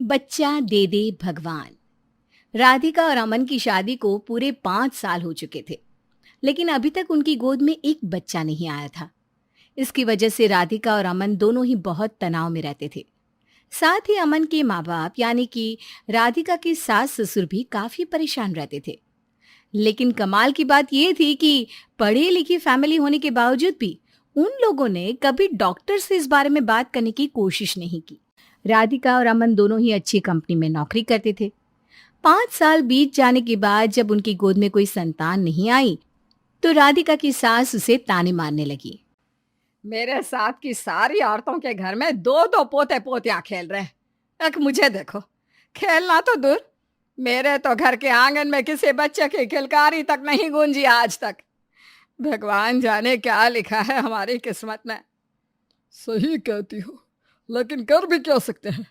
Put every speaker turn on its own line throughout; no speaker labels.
बच्चा दे दे भगवान। राधिका और अमन की शादी को पूरे 5 साल हो चुके थे, लेकिन अभी तक उनकी गोद में एक बच्चा नहीं आया था। इसकी वजह से राधिका और अमन दोनों ही बहुत तनाव में रहते थे। साथ ही अमन के माँ बाप यानी कि राधिका के सास ससुर भी काफी परेशान रहते थे। लेकिन कमाल की बात यह थी कि पढ़ी लिखी फैमिली होने के बावजूद भी उन लोगों ने कभी डॉक्टर से इस बारे में बात करने की कोशिश नहीं की। राधिका और अमन दोनों ही अच्छी कंपनी में नौकरी करते थे। 5 साल बीत जाने के बाद जब उनकी गोद में कोई संतान नहीं आई, तो राधिका की सास उसे ताने मारने लगी।
मेरे साथ की सारी औरतों के घर में दो दो पोते पोतियां खेल रहे हैं। एक मुझे देखो, खेलना तो दूर, मेरे तो घर के आंगन में किसी बच्चे की किलकारी तक नहीं गूंजी आज तक। भगवान जाने क्या लिखा है हमारी किस्मत में।
सही कहती हो, लेकिन कर भी क्या सकते हैं।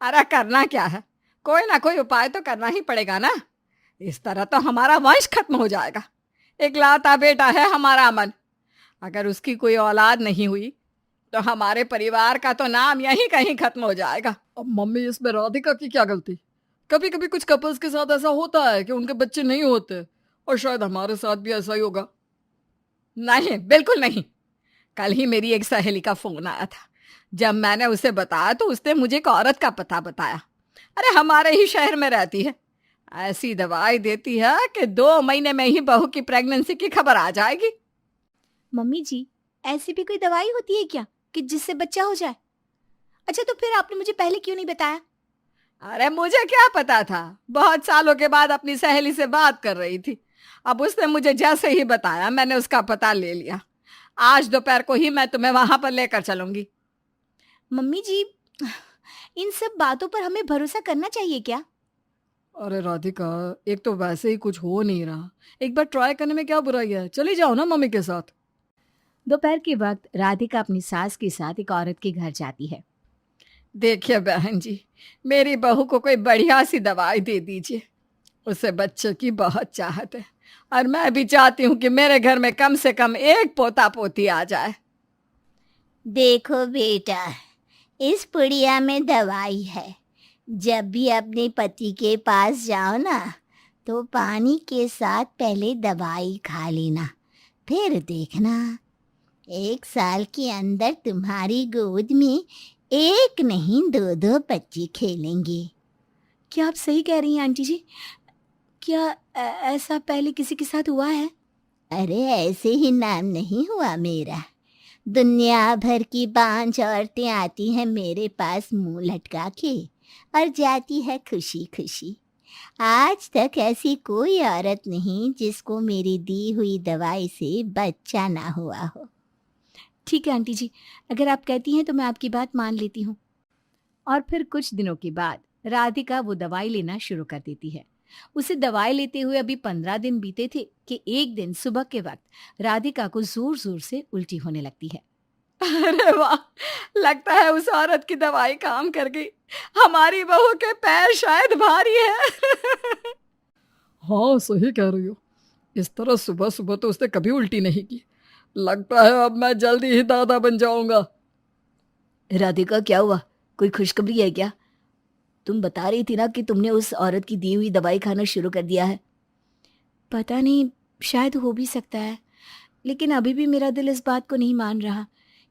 अरे करना क्या है, कोई ना कोई उपाय तो करना ही पड़ेगा ना। इस तरह तो हमारा वंश खत्म हो जाएगा। इकलौता बेटा है हमारा अमन, अगर उसकी कोई औलाद नहीं हुई तो हमारे परिवार का तो नाम यहीं कहीं खत्म हो जाएगा।
अब मम्मी, इसमें राधिका की क्या गलती। कभी कभी कुछ कपल्स के साथ ऐसा होता है कि उनके बच्चे नहीं होते, और शायद हमारे साथ भी ऐसा ही होगा।
नहीं, बिल्कुल नहीं। कल ही मेरी एक सहेली का फोन आया था। जब मैंने उसे बताया तो उसने मुझे एक औरत का पता बताया। अरे हमारे ही शहर में रहती है। ऐसी दवाई देती है कि 2 महीने में ही बहू की प्रेगनेंसी की खबर आ जाएगी।
मम्मी जी, ऐसी भी कोई दवाई होती है क्या कि जिससे बच्चा हो जाए? अच्छा, तो फिर आपने मुझे पहले क्यों नहीं बताया?
अरे मुझे क्या पता था, बहुत सालों के बाद अपनी सहेली से बात कर रही थी। अब उसने मुझे जैसे ही बताया मैंने उसका पता ले लिया। आज दोपहर को ही मैं तुम्हें वहां पर लेकर चलूंगी।
मम्मी जी, इन सब बातों पर हमें भरोसा करना चाहिए क्या?
अरे राधिका, एक तो वैसे ही कुछ हो नहीं रहा, एक बार ट्राई करने में क्या बुराई है। चली जाओ ना मम्मी के साथ।
दोपहर के वक्त राधिका अपनी सास के साथ एक औरत के घर जाती है।
देखिए बहन जी, मेरी बहू को कोई बढ़िया सी दवाई दे दीजिए। उसे बच्चे की बहुत चाहत है, और मैं भी चाहती हूँ कि मेरे घर में कम से कम एक पोता पोती आ जाए।
देखो बेटा, इस पुड़िया में दवाई है। जब भी अपने पति के पास जाओ ना, तो पानी के साथ पहले दवाई खा लेना, फिर देखना 1 साल के अंदर तुम्हारी गोद में एक नहीं दो दो बच्चे खेलेंगे।
क्या आप सही कह रही हैं आंटी जी? क्या ऐसा पहले किसी के साथ हुआ है?
अरे ऐसे ही नाम नहीं हुआ मेरा। दुनिया भर की बांझ औरतें आती हैं मेरे पास मुंह लटका के, और जाती है खुशी खुशी। आज तक ऐसी कोई औरत नहीं जिसको मेरी दी हुई दवाई से बच्चा ना हुआ हो।
ठीक है आंटी जी, अगर आप कहती हैं तो मैं आपकी बात मान लेती हूँ। और फिर कुछ दिनों के बाद राधिका वो दवाई लेना शुरू कर देती है। उसे दवाई लेते हुए अभी 15 दिन बीते थे कि एक दिन सुबह के वक्त राधिका को जोर जोर से उल्टी होने लगती है।
अरे वाह, लगता है उस औरत की दवाई काम कर गई। हमारी बहू के पैर शायद भारी है।
हाँ, सही कह रही हो। इस तरह सुबह सुबह तो उसने कभी उल्टी नहीं की। लगता है अब मैं जल्दी ही दादा बन जाऊंगा।
राधिका, क्या हुआ? कोई खुशखबरी है क्या? तुम बता रही थी ना कि तुमने उस औरत की दी हुई दवाई खाना शुरू कर दिया है। पता नहीं, शायद हो भी सकता है, लेकिन अभी भी मेरा दिल इस बात को नहीं मान रहा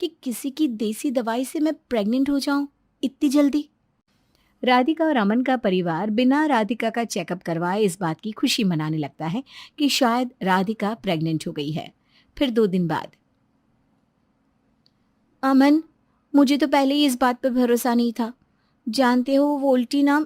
कि किसी की देसी दवाई से मैं प्रेग्नेंट हो जाऊं इतनी जल्दी। राधिका और अमन का परिवार बिना राधिका का चेकअप करवाए इस बात की खुशी मनाने लगता है कि शायद राधिका प्रेग्नेंट हो गई है। फिर 2 दिन बाद, अमन, मुझे तो पहले ही इस बात पर भरोसा नहीं था। जानते हो, वो उल्टी ना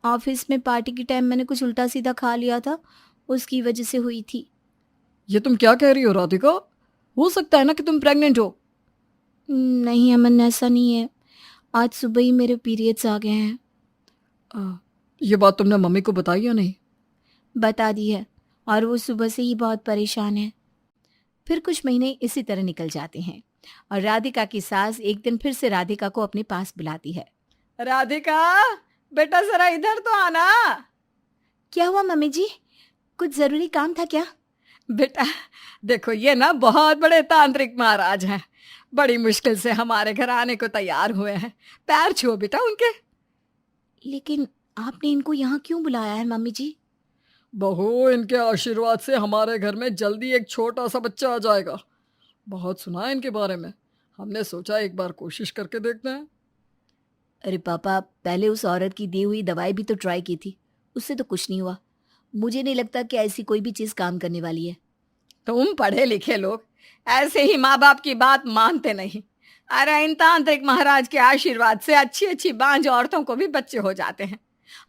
ऑफिस में पार्टी के टाइम मैंने कुछ उल्टा सीधा खा लिया था, उसकी वजह से हुई थी।
ये तुम क्या कह रही हो राधिका? हो सकता है ना कि तुम प्रेग्नेंट हो।
नहीं अमन, ऐसा नहीं है। आज सुबह ही मेरे पीरियड्स आ गए हैं।
ये बात तुमने मम्मी को बताई या नहीं?
बता दी है, और वो सुबह से ही बहुत परेशान है। फिर कुछ महीने इसी तरह निकल जाते हैं और राधिका की सास एक दिन फिर से राधिका को अपने पास बुलाती है।
राधिका, बेटा जरा इधर तो आना।
क्या हुआ मम्मी जी? कुछ जरूरी काम था क्या?
बेटा देखो, ये ना बहुत बड़े तांत्रिक महाराज हैं। बड़ी मुश्किल से हमारे घर आने को तैयार हुए हैं। पैर छुओ बेटा उनके।
लेकिन आपने इनको यहाँ क्यों बुलाया है मम्मी जी?
बहू, इनके आशीर्वाद से हमारे घर में जल्दी एक छोटा सा बच्चा आ जाएगा। बहुत सुना है इनके बारे में, हमने सोचा एक बार कोशिश करके देखते हैं।
अरे पापा, पहले उस औरत की दी हुई दवाई भी तो ट्राई की थी, उससे तो कुछ नहीं हुआ। मुझे नहीं लगता कि ऐसी कोई भी चीज़ काम करने वाली है।
तुम पढ़े लिखे लोग ऐसे ही माँ बाप की बात मानते नहीं। अरे इन तांत्रिक महाराज के आशीर्वाद से अच्छी अच्छी बांझ औरतों को भी बच्चे हो जाते हैं,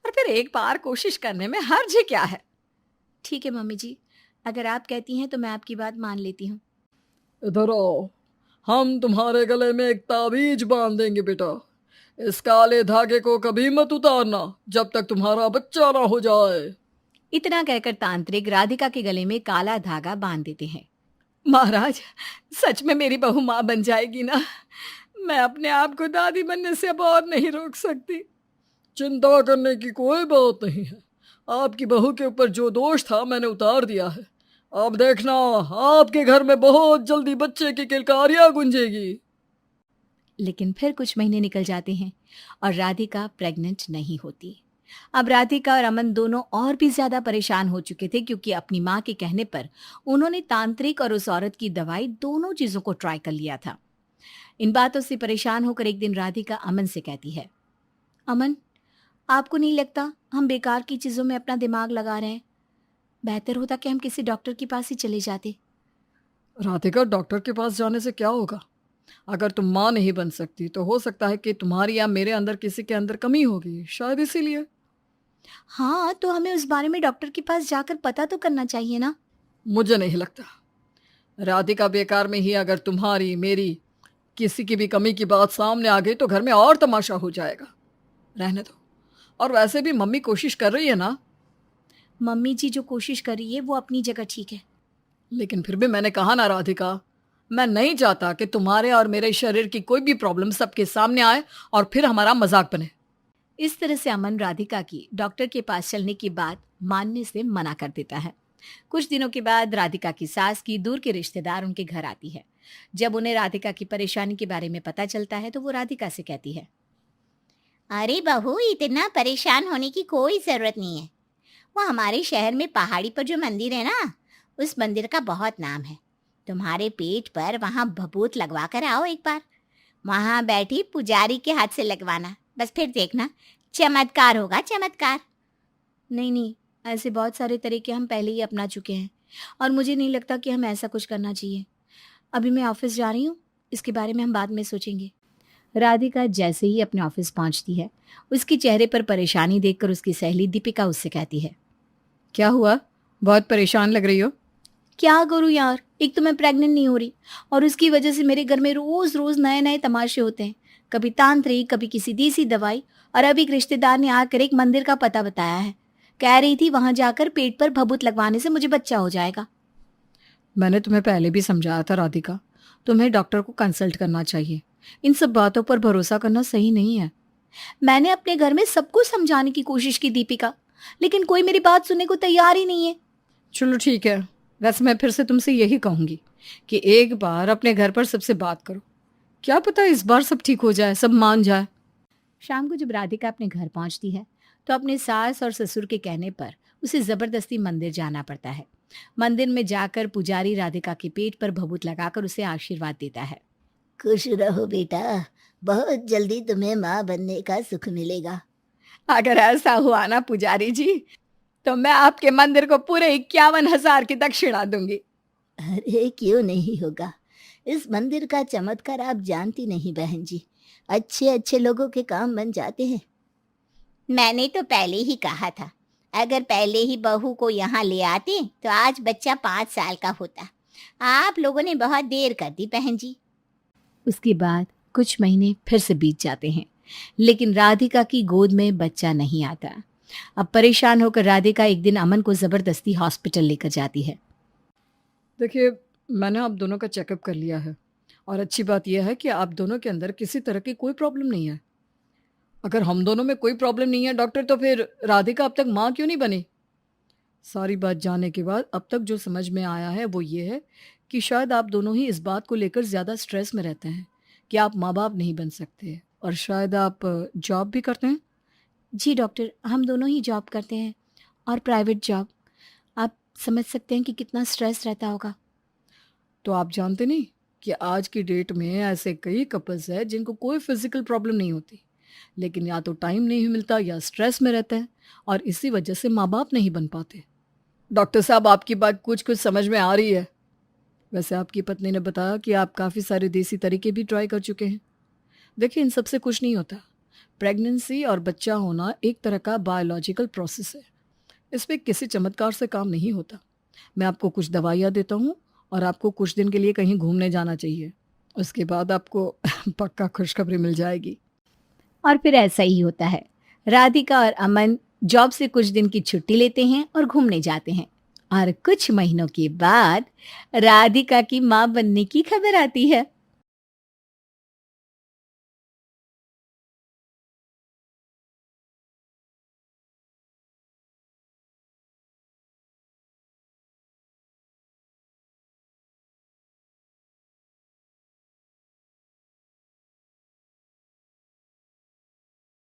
और फिर एक बार कोशिश करने में हर्ज क्या है।
ठीक है मम्मी जी, अगर आप कहती हैं तो मैं आपकी बात मान लेती हूँ।
इधर आओ, हम तुम्हारे गले में एक ताबीज बांध देंगे बेटा। इस काले धागे को कभी मत उतारना जब तक तुम्हारा बच्चा ना हो जाए।
इतना कहकर तांत्रिक राधिका के गले में काला धागा बांध देते हैं।
महाराज, सच में मेरी बहू माँ बन जाएगी ना? मैं अपने आप को दादी बनने से अब और नहीं रोक सकती।
चिंता करने की कोई बात नहीं है। आपकी बहू के ऊपर जो दोष था मैंने उतार दिया है। अब देखना, आपके घर में बहुत जल्दी बच्चे की किलकारियां गूंजेगी।
लेकिन फिर कुछ महीने निकल जाते हैं और राधिका प्रेग्नेंट नहीं होती। अब राधिका और अमन दोनों और भी ज्यादा परेशान हो चुके थे, क्योंकि अपनी माँ के कहने पर उन्होंने तांत्रिक और उस औरत की दवाई दोनों चीजों को ट्राई कर लिया था। इन बातों से परेशान होकर एक दिन राधिका अमन से कहती है, अमन, आपको नहीं लगता हम बेकार की चीजों में अपना दिमाग लगा रहे हैं? बेहतर होता कि हम किसी डॉक्टर के पास ही चले जाते।
राधिका, डॉक्टर के पास जाने से क्या होगा? अगर तुम माँ नहीं बन सकती तो हो सकता है कि तुम्हारी या मेरे अंदर किसी के अंदर कमी होगी, शायद इसीलिए।
हाँ, तो हमें उस बारे में डॉक्टर के पास जाकर पता तो करना चाहिए ना।
मुझे नहीं लगता। राधिका, बेकार में ही अगर तुम्हारी मेरी किसी की भी कमी की बात सामने आ गई तो घर में और तमाशा हो जाएगा। रहने दो। और वैसे भी मम्मी कोशिश कर रही है ना।
मम्मी जी जो कोशिश कर रही है वो अपनी जगह ठीक है,
लेकिन फिर भी मैंने कहा ना राधिका, मैं नहीं चाहता कि तुम्हारे और मेरे शरीर की कोई भी प्रॉब्लम सबके सामने आए और फिर हमारा मजाक बने।
इस तरह से अमन राधिका की डॉक्टर के पास चलने की बात मानने से मना कर देता है। कुछ दिनों के बाद राधिका की सास की दूर के रिश्तेदार उनके घर आती है। जब उन्हें राधिका की परेशानी के बारे में पता चलता है तो वो राधिका से कहती है,
अरे बहू, इतना परेशान होने की कोई ज़रूरत नहीं है। वो हमारे शहर में पहाड़ी पर जो मंदिर है ना, उस मंदिर का बहुत नाम है। तुम्हारे पेट पर वहाँ भभूत लगवा कर आओ एक बार। वहाँ बैठी पुजारी के हाथ से लगवाना, बस फिर देखना चमत्कार होगा, चमत्कार।
नहीं नहीं, ऐसे बहुत सारे तरीके हम पहले ही अपना चुके हैं और मुझे नहीं लगता कि हम ऐसा कुछ करना चाहिए। अभी मैं ऑफिस जा रही हूँ, इसके बारे में हम बाद में सोचेंगे। राधिका जैसे ही अपने ऑफिस पहुँचती है, उसके चेहरे पर परेशानी देखकर उसकी सहेली दीपिका उससे कहती है,
क्या हुआ? बहुत परेशान लग रही हो।
क्या करूँ यार, एक तो मैं प्रेग्नेंट नहीं हो रही और उसकी वजह से मेरे घर में रोज रोज नए नए तमाशे होते हैं। कभी तांत्रिक, कभी किसी देसी दवाई, और अभी एक रिश्तेदार ने आकर एक मंदिर का पता बताया है। कह रही थी वहां जाकर पेट पर भभूत लगवाने से मुझे बच्चा हो जाएगा।
मैंने तुम्हें पहले भी समझाया था राधिका, तुम्हें डॉक्टर को कंसल्ट करना चाहिए। इन सब बातों पर भरोसा करना सही नहीं है।
मैंने अपने घर में सबको समझाने की कोशिश की दीपिका, लेकिन कोई मेरी बात सुनने को तैयार ही नहीं है।
चलो ठीक है, वैसे मैं फिर से तुमसे यही कहूँगी कि एक बार अपने घर पर सबसे बात करो। क्या पता इस बार सब ठीक हो जाए, सब मान जाए।
शाम को जब राधिका अपने घर पहुंचती है तो अपने सास और ससुर के कहने पर उसे जबरदस्ती मंदिर जाना पड़ता है। मंदिर में जाकर पुजारी राधिका के पेट पर भभूत लगाकर उसे आशीर्वाद देता है।
खुश रहो बेटा, बहुत जल्दी तुम्हें माँ बनने का सुख मिलेगा।
अगर ऐसा हुआ ना पुजारी जी, तो मैं आपके मंदिर को पूरे 51,000 की दक्षिणा दूंगी।
अरे क्यों नहीं होगा, इस मंदिर का चमत्कार आप जानती नहीं बहन जी। अच्छे अच्छे लोगों के काम बन जाते हैं। मैंने तो पहले ही कहा था, अगर पहले ही बहू को यहाँ ले आते तो आज बच्चा 5 साल का होता। आप लोगों ने बहुत देर कर दी बहन जी।
उसके बाद कुछ महीने फिर से बीत जाते हैं, लेकिन राधिका की गोद में बच्चा नहीं आता। अब परेशान होकर राधिका एक दिन अमन को जबरदस्ती हॉस्पिटल लेकर जाती है।
देखिए, मैंने आप दोनों का चेकअप कर लिया है और अच्छी बात यह है कि आप दोनों के अंदर किसी तरह की कोई प्रॉब्लम नहीं है। अगर हम दोनों में कोई प्रॉब्लम नहीं है डॉक्टर, तो फिर राधिका अब तक माँ क्यों नहीं बनी? सारी बात जानने के बाद अब तक जो समझ में आया है वो ये है कि शायद आप दोनों ही इस बात को लेकर ज़्यादा स्ट्रेस में रहते हैं कि आप माँ बाप नहीं बन सकते, और शायद आप जॉब भी करते हैं।
जी डॉक्टर, हम दोनों ही जॉब करते हैं और प्राइवेट जॉब। आप समझ सकते हैं कि कितना स्ट्रेस रहता होगा।
तो आप जानते नहीं कि आज की डेट में ऐसे कई कपल्स हैं जिनको कोई फिजिकल प्रॉब्लम नहीं होती, लेकिन या तो टाइम नहीं मिलता या स्ट्रेस में रहते हैं, और इसी वजह से माँ बाप नहीं बन पाते। डॉक्टर साहब, आपकी बात कुछ कुछ समझ में आ रही है। वैसे आपकी पत्नी ने बताया कि आप काफ़ी सारे देसी तरीके भी ट्राई कर चुके हैं। देखिए, इन सबसे कुछ नहीं होता। प्रेगनेंसी और बच्चा होना एक तरह का बायोलॉजिकल प्रोसेस है। इसमें किसी चमत्कार से काम नहीं होता। मैं आपको कुछ दवाइयाँ देता हूँ और आपको कुछ दिन के लिए कहीं घूमने जाना चाहिए। उसके बाद आपको पक्का खुशखबरी मिल जाएगी।
और फिर ऐसा ही होता है। राधिका और अमन जॉब से कुछ दिन की छुट्टी लेते हैं और घूमने जाते हैं। और कुछ महीनों के बाद राधिका की माँ बनने की खबर आती है।